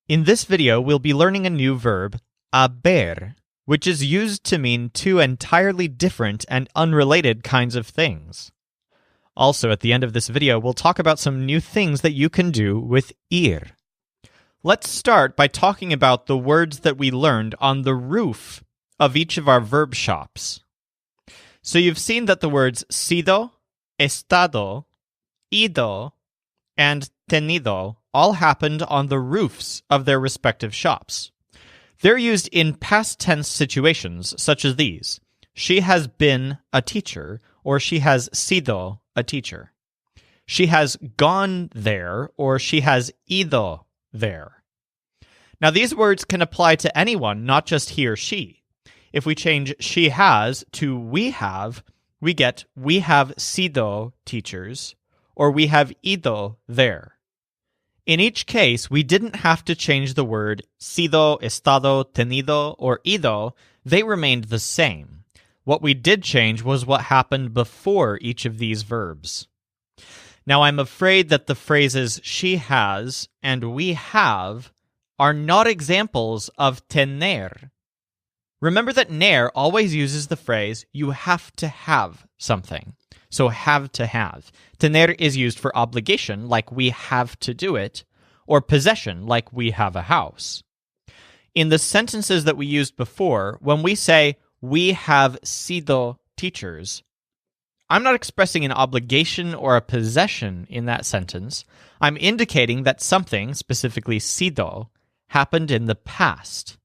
In this video, we'll be learning a new verb, haber, which is used to mean two entirely different and unrelated kinds of things. Also, at the end of this video, we'll talk about some new things that you can do with ir. Let's start by talking about the words that we learned on the roof of each of our verb shops. So you've seen that the words sido, estado, ido, and tenido all happened on the roofs of their respective shops. They're used in past tense situations such as these. She has been a teacher, or she has sido a teacher. She has gone there, or she has ido there. Now these words can apply to anyone, not just he or she. If we change she has to we have, we get we have sido teachers, or we have ido there. In each case, we didn't have to change the word sido, estado, tenido, or ido. They remained the same. What we did change was what happened before each of these verbs. Now, I'm afraid that the phrases she has and we have are not examples of tener. Remember that ner always uses the phrase, you have to have something. So have to have. Tener is used for obligation, like we have to do it, or possession, like we have a house. In the sentences that we used before, when we say we have sido teachers, I'm not expressing an obligation or a possession in that sentence. I'm indicating that something, specifically sido, happened in the past.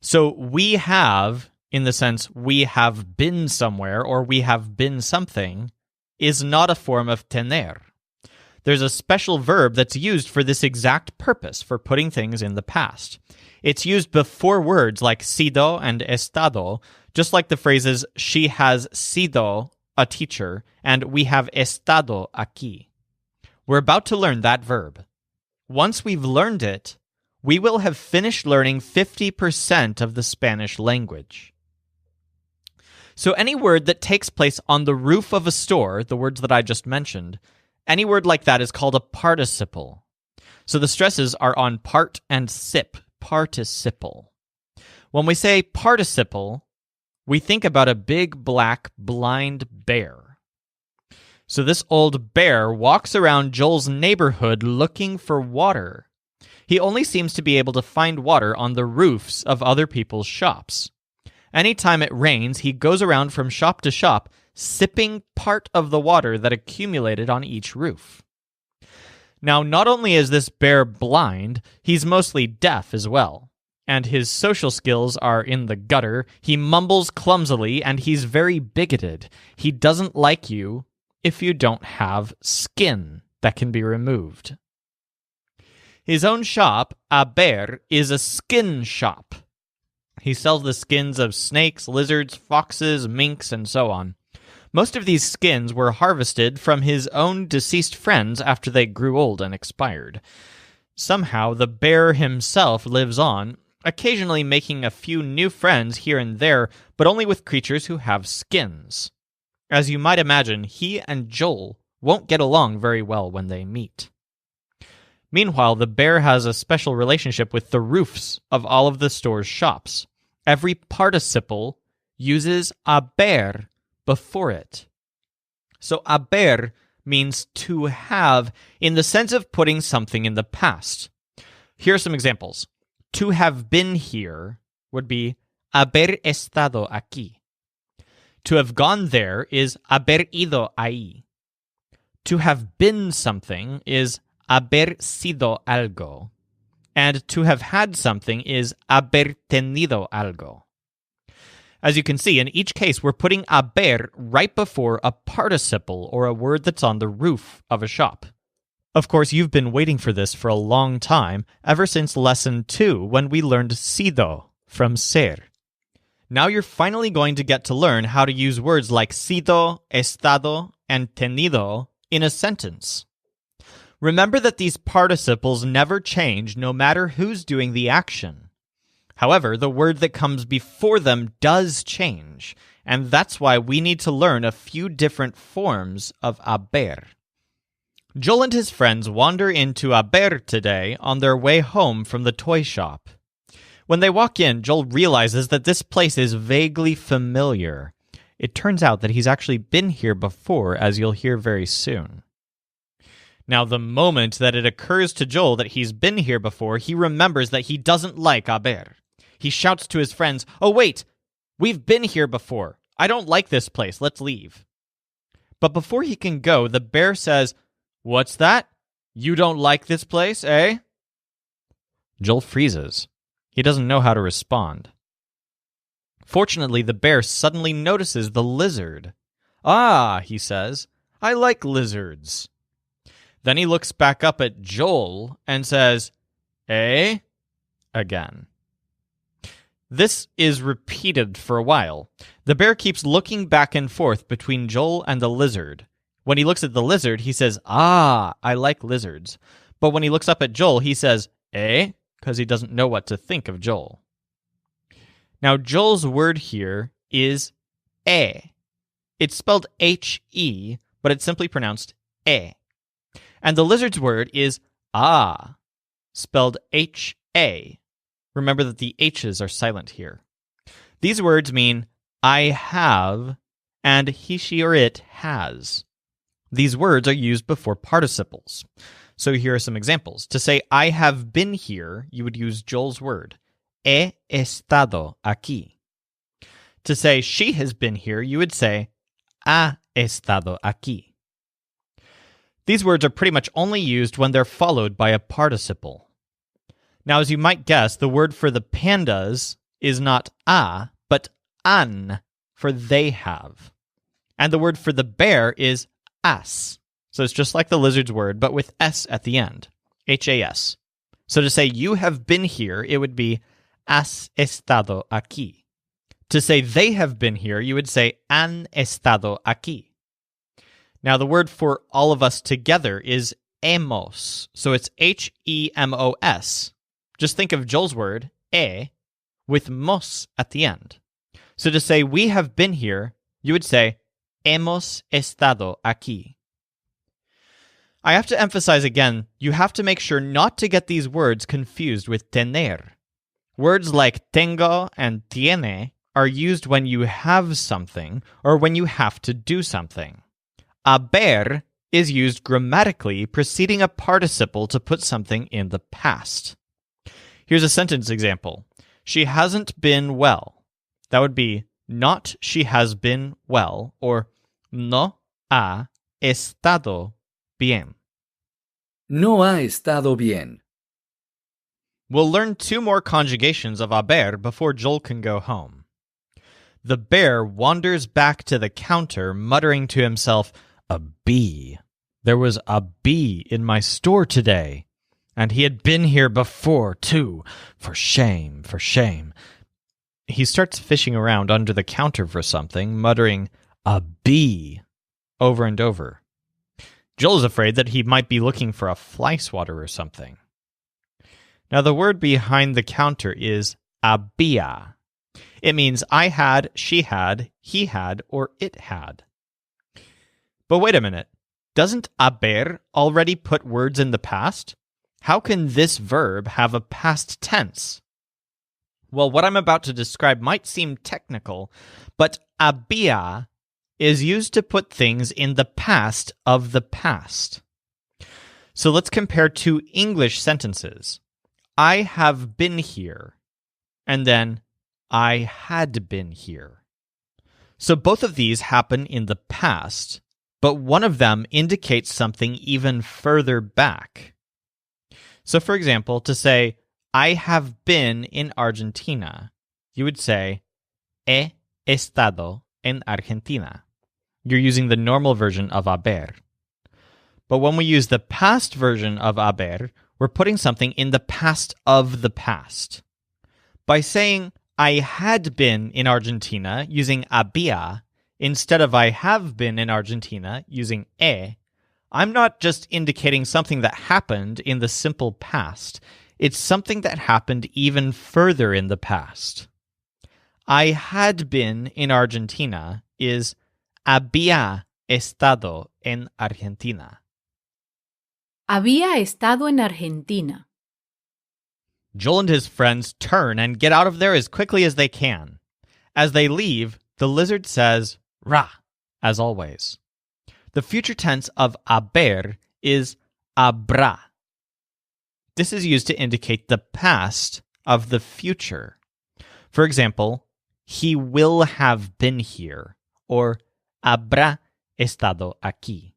So we have, in the sense we have been somewhere or we have been something, is not a form of tener. There's a special verb that's used for this exact purpose, for putting things in the past. It's used before words like sido and estado, just like the phrases she has sido a teacher and we have estado aquí. We're about to learn that verb. Once we've learned it, we will have finished learning 50% of the Spanish language. So any word that takes place on the roof of a store, the words that I just mentioned, any word like that is called a participle. So the stresses are on part and sip, participle. When we say participle, we think about a big black blind bear. So this old bear walks around Joel's neighborhood looking for water. He only seems to be able to find water on the roofs of other people's shops. Anytime it rains, he goes around from shop to shop, sipping part of the water that accumulated on each roof. Now, not only is this bear blind, he's mostly deaf as well. And his social skills are in the gutter. He mumbles clumsily, and he's very bigoted. He doesn't like you if you don't have skin that can be removed. His own shop, Haber, is a skin shop. He sells the skins of snakes, lizards, foxes, minks, and so on. Most of these skins were harvested from his own deceased friends after they grew old and expired. Somehow, the bear himself lives on, occasionally making a few new friends here and there, but only with creatures who have skins. As you might imagine, he and Joel won't get along very well when they meet. Meanwhile, the bear has a special relationship with the roofs of all of the store's shops. Every participle uses haber before it. So haber means to have in the sense of putting something in the past. Here are some examples. To have been here would be haber estado aquí. To have gone there is haber ido ahí. To have been something is haber sido algo. And to have had something is haber tenido algo. As you can see, in each case, we're putting haber right before a participle or a word that's on the roof of a shop. Of course, you've been waiting for this for a long time, ever since Lesson 2, when we learned sido from ser. Now you're finally going to get to learn how to use words like sido, estado, and tenido in a sentence. Remember that these participles never change no matter who's doing the action. However, the word that comes before them does change, and that's why we need to learn a few different forms of haber. Joel and his friends wander into Haber today on their way home from the toy shop. When they walk in, Joel realizes that this place is vaguely familiar. It turns out that he's actually been here before, as you'll hear very soon. Now, the moment that it occurs to Joel that he's been here before, he remembers that he doesn't like Haber. He shouts to his friends, "Oh, wait! We've been here before. I don't like this place. Let's leave." But before he can go, the bear says, "What's that? You don't like this place, eh?" Joel freezes. He doesn't know how to respond. Fortunately, the bear suddenly notices the lizard. "Ah," he says, "I like lizards." Then he looks back up at Joel and says, "Eh?" again. This is repeated for a while. The bear keeps looking back and forth between Joel and the lizard. When he looks at the lizard, he says, "Ah, I like lizards." But when he looks up at Joel, he says, "Eh?" because he doesn't know what to think of Joel. Now, Joel's word here is eh. It's spelled H-E, but it's simply pronounced eh. And the lizard's word is ah, spelled H-A. Remember that the H's are silent here. These words mean I have and he, she, or it has. These words are used before participles. So here are some examples. To say I have been here, you would use Joel's word, he estado aquí. To say she has been here, you would say ha estado aquí. These words are pretty much only used when they're followed by a participle. Now, as you might guess, the word for the pandas is not a, but an, for they have. And the word for the bear is as. So it's just like the lizard's word, but with S at the end. H-A-S. So to say you have been here, it would be has estado aquí. To say they have been here, you would say han estado aquí. Now the word for all of us together is hemos. So it's H-E-M-O-S. Just think of Joel's word, with mos at the end. So to say we have been here, you would say hemos estado aquí. I have to emphasize again, you have to make sure not to get these words confused with tener. Words like tengo and tiene are used when you have something or when you have to do something. Haber is used grammatically preceding a participle to put something in the past. Here's a sentence example. She hasn't been well. That would be not she has been well or no ha estado bien. No ha estado bien. We'll learn 2 more conjugations of haber before Joel can go home. The bear wanders back to the counter, muttering to himself, "A bee. There was a bee in my store today. And he had been here before, too. For shame, for shame." He starts fishing around under the counter for something, muttering, "A bee," over and over. Joel is afraid that he might be looking for a fly swatter or something. Now, the word behind the counter is había. It means I had, she had, he had, or it had. But wait a minute. Doesn't haber already put words in the past? How can this verb have a past tense? Well, what I'm about to describe might seem technical, but había is used to put things in the past of the past. So let's compare 2 English sentences. I have been here, and then I had been here. So both of these happen in the past, but one of them indicates something even further back. So for example, to say, I have been in Argentina, you would say, he estado en Argentina. You're using the normal version of haber. But when we use the past version of haber, we're putting something in the past of the past. By saying, I had been in Argentina using había, instead of I have been in Argentina using I'm not just indicating something that happened in the simple past. It's something that happened even further in the past. I had been in Argentina is había estado en Argentina. Había estado en Argentina. Joel and his friends turn and get out of there as quickly as they can. As they leave, the lizard says, "Ra," as always. The future tense of haber is habrá. This is used to indicate the past of the future. For example, he will have been here, or habrá estado aquí.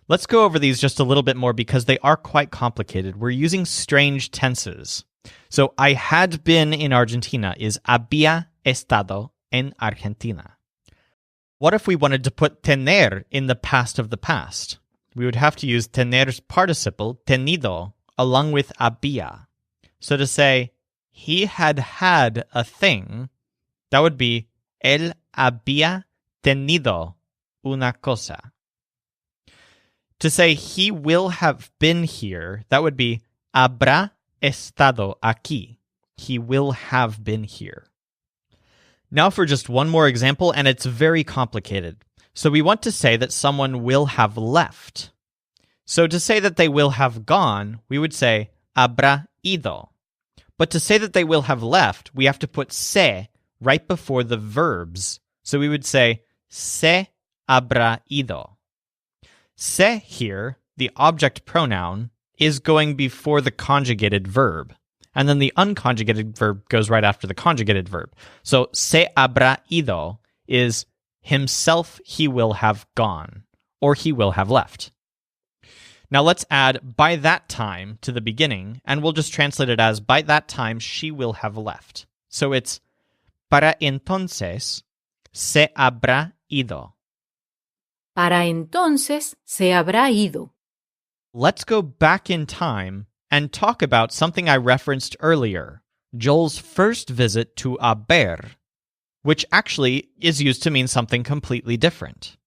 Let's go over these just a little bit more because they are quite complicated. We're using strange tenses. So, I had been in Argentina is había estado en Argentina. What if we wanted to put tener in the past of the past? We would have to use tener's participle, tenido, along with había. So to say, he had had a thing, that would be, él había tenido una cosa. To say he will have been here, that would be, habrá estado aquí. He will have been here. Now for just one more example, and it's very complicated. So we want to say that someone will have left. So to say that they will have gone, we would say habrá ido. But to say that they will have left, we have to put se right before the verbs. So we would say se habrá ido. Se here, the object pronoun, is going before the conjugated verb. And then the unconjugated verb goes right after the conjugated verb. So se habrá ido is himself he will have gone, or he will have left. Now let's add by that time to the beginning, and we'll just translate it as by that time she will have left. So it's para entonces se habrá ido. Para entonces se habrá ido. Let's go back in time and talk about something I referenced earlier, Joel's first visit to Haber, which actually is used to mean something completely different.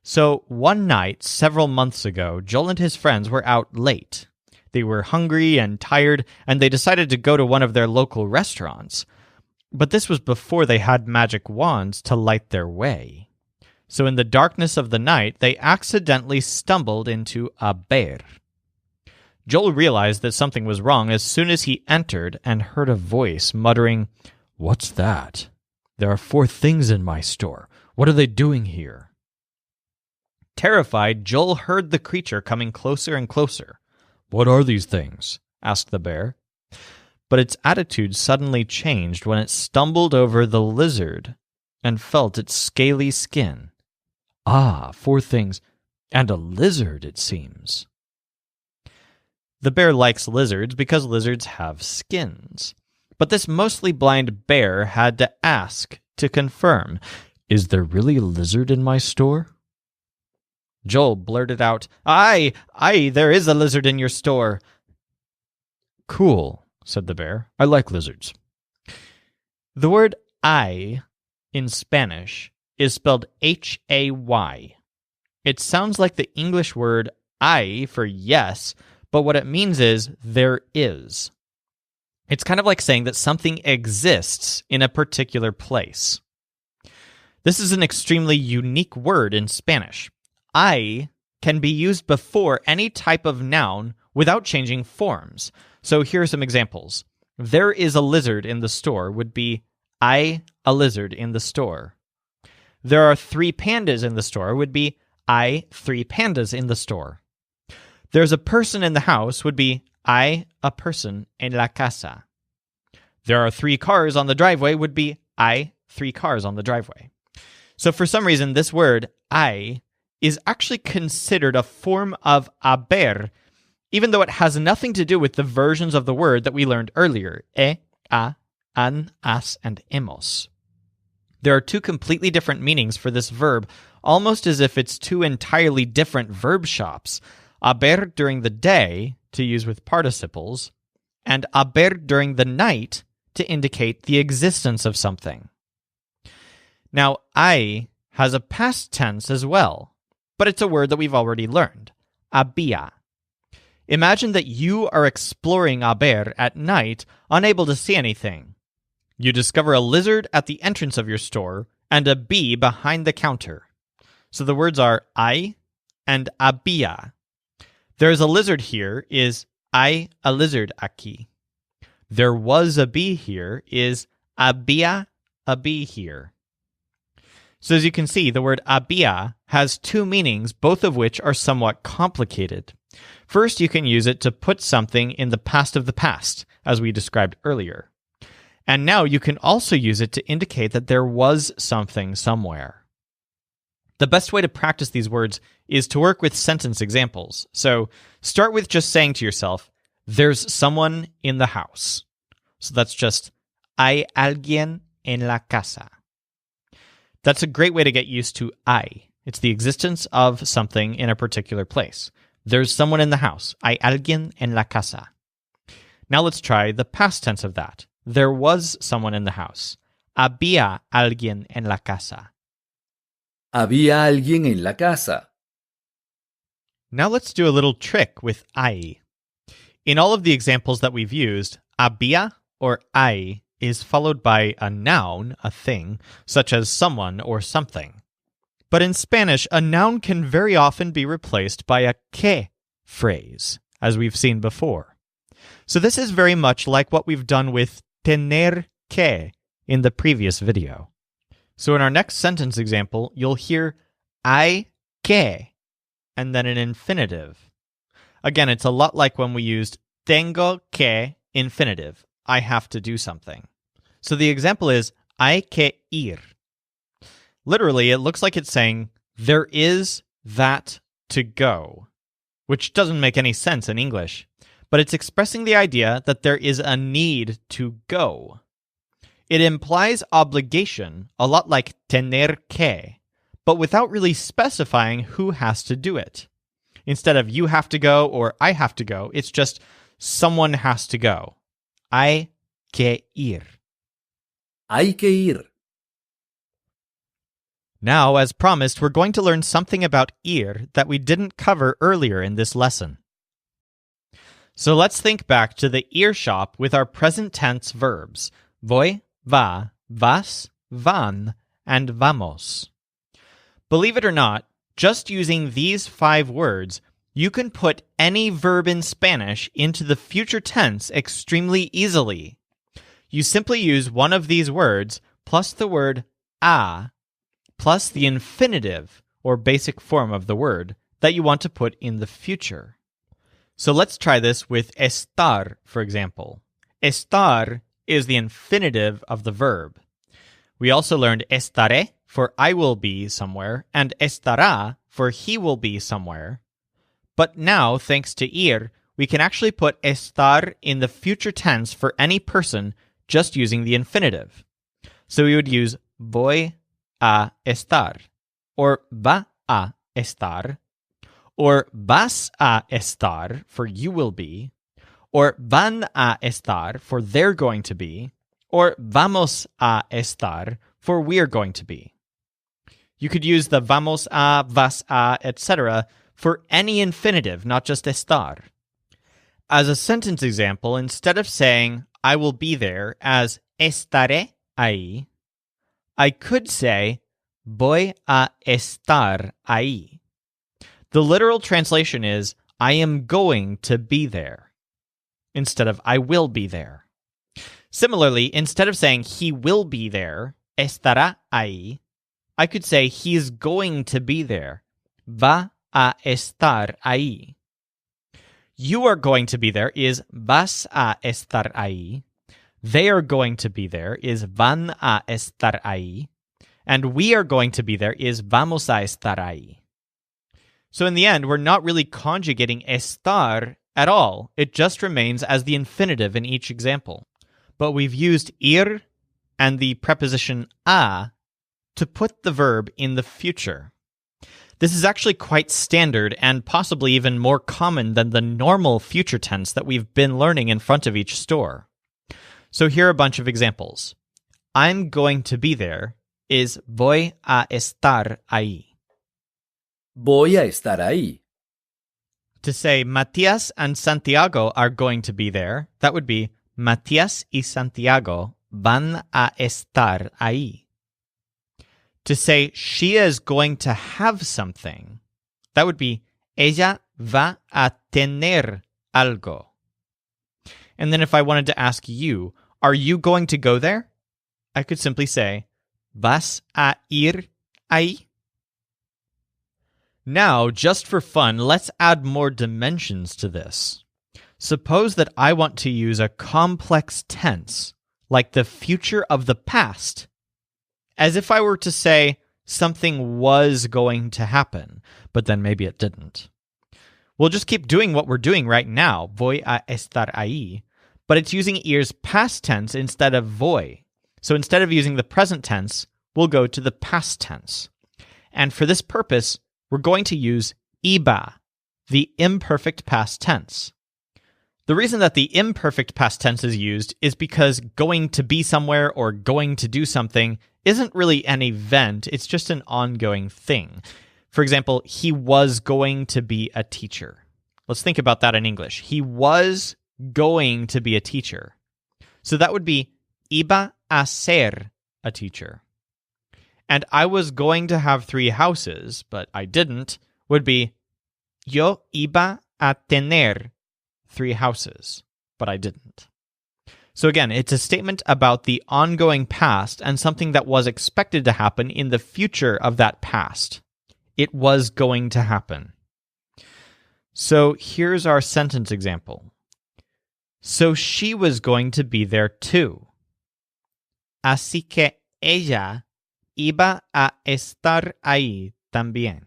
So one night, several months ago, Joel and his friends were out late. They were hungry and tired, and they decided to go to one of their local restaurants. But this was before they had magic wands to light their way. So in the darkness of the night, they accidentally stumbled into Haber. Joel realized that something was wrong as soon as he entered and heard a voice muttering, "What's that? There are 4 things in my store. What are they doing here?" Terrified, Joel heard the creature coming closer and closer. "What are these things?" asked the bear. But its attitude suddenly changed when it stumbled over the lizard and felt its scaly skin. "Ah, 4 things, and a lizard, it seems." The bear likes lizards because lizards have skins. But this mostly blind bear had to ask to confirm, "Is there really a lizard in my store?" Joel blurted out, Aye, there is a lizard in your store." "Cool," said the bear. "I like lizards." The word "ay" in Spanish is spelled Hay. It sounds like the English word "ay" for yes, but what it means is there is. It's kind of like saying that something exists in a particular place. This is an extremely unique word in Spanish. "Ay" can be used before any type of noun without changing forms. So here are some examples. "There is a lizard in the store" would be "hay a lizard in the store." "There are 3 pandas in the store" would be "hay 3 pandas in the store." "There's a person in the house" would be "hay a person en la casa." "There are 3 cars on the driveway" would be "hay 3 cars on the driveway." So for some reason, this word "hay" is actually considered a form of haber, even though it has nothing to do with the versions of the word that we learned earlier, a, an, as, and hemos. There are 2 completely different meanings for this verb, almost as if it's 2 entirely different verb shops. Haber during the day, to use with participles, and haber during the night, to indicate the existence of something. Now, "ay" has a past tense as well, but it's a word that we've already learned, había. Imagine that you are exploring Haber at night, unable to see anything. You discover a lizard at the entrance of your store and a bee behind the counter. So the words are "ay" and "había." There's a lizard here is hay a lizard aquí. There was a bee here is había a bee here. So as you can see, the word había has two meanings, both of which are somewhat complicated. First, you can use it to put something in the past of the past, as we described earlier. And now you can also use it to indicate that there was something somewhere. The best way to practice these words is to work with sentence examples. So start with just saying to yourself, there's someone in the house. So that's just, hay alguien en la casa. That's a great way to get used to hay. It's the existence of something in a particular place. There's someone in the house. Hay alguien en la casa. Now let's try the past tense of that. There was someone in the house. Había alguien en la casa. Había alguien en la casa. Now let's do a little trick with hay. In all of the examples that we've used, había or hay is followed by a noun, a thing, such as someone or something. But in Spanish, a noun can very often be replaced by a que phrase, as we've seen before. So this is very much like what we've done with tener que in the previous video. So in our next sentence example, you'll hear hay que, and then an infinitive. Again, it's a lot like when we used tengo que infinitive. I have to do something. So the example is, hay que ir. Literally, it looks like it's saying, there is that to go, which doesn't make any sense in English, but it's expressing the idea that there is a need to go. It implies obligation, a lot like tener que, but without really specifying who has to do it. Instead of you have to go or I have to go, it's just someone has to go. Hay que ir. Hay que ir. Now, as promised, we're going to learn something about ir that we didn't cover earlier in this lesson. So let's think back to the ir shop with our present tense verbs, voy, va, vas, van, and vamos. Believe it or not, just using these 5 words, you can put any verb in Spanish into the future tense extremely easily. You simply use one of these words plus the word a plus the infinitive, or basic form of the word, that you want to put in the future. So let's try this with estar, for example. Estar is the infinitive of the verb. We also learned estaré for I will be somewhere, and estará for he will be somewhere. But now, thanks to ir, we can actually put estar in the future tense for any person just using the infinitive. So we would use voy a estar, or va a estar, or vas a estar for you will be, or van a estar for they're going to be, or vamos a estar for we're going to be. You could use the vamos a, vas a, etc. for any infinitive, not just estar. As a sentence example, instead of saying I will be there as estaré ahí, I could say voy a estar ahí. The literal translation is I am going to be there, instead of I will be there. Similarly, instead of saying he will be there, estará ahí, I could say he's going to be there, va a estar ahí. You are going to be there is vas a estar ahí. They are going to be there is van a estar ahí. And we are going to be there is vamos a estar ahí. So in the end, we're not really conjugating estar at all. It just remains as the infinitive in each example. But we've used ir and the preposition a to put the verb in the future. This is actually quite standard and possibly even more common than the normal future tense that we've been learning in front of each store. So here are a bunch of examples. I'm going to be there is voy a estar ahí. Voy a estar ahí. To say Matías and Santiago are going to be there, that would be Matías y Santiago van a estar ahí. To say she is going to have something, that would be ella va a tener algo. And then if I wanted to ask you, are you going to go there? I could simply say, ¿vas a ir ahí? Now, just for fun, let's add more dimensions to this. Suppose that I want to use a complex tense, like the future of the past, as if I were to say something was going to happen, but then maybe it didn't. We'll just keep doing what we're doing right now, voy a estar ahí, but it's using ir's past tense instead of voy. So instead of using the present tense, we'll go to the past tense. And for this purpose, we're going to use iba, the imperfect past tense. The reason that the imperfect past tense is used is because going to be somewhere or going to do something isn't really an event, it's just an ongoing thing. For example, he was going to be a teacher. Let's think about that in English. He was going to be a teacher. So that would be iba a ser a teacher. And I was going to have 3 houses, but I didn't, would be yo iba a tener 3 houses, but I didn't. So again, it's a statement about the ongoing past and something that was expected to happen in the future of that past. It was going to happen. So here's our sentence example. So she was going to be there too. Así que ella iba a estar ahí también.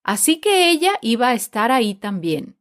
Así que ella iba a estar ahí también.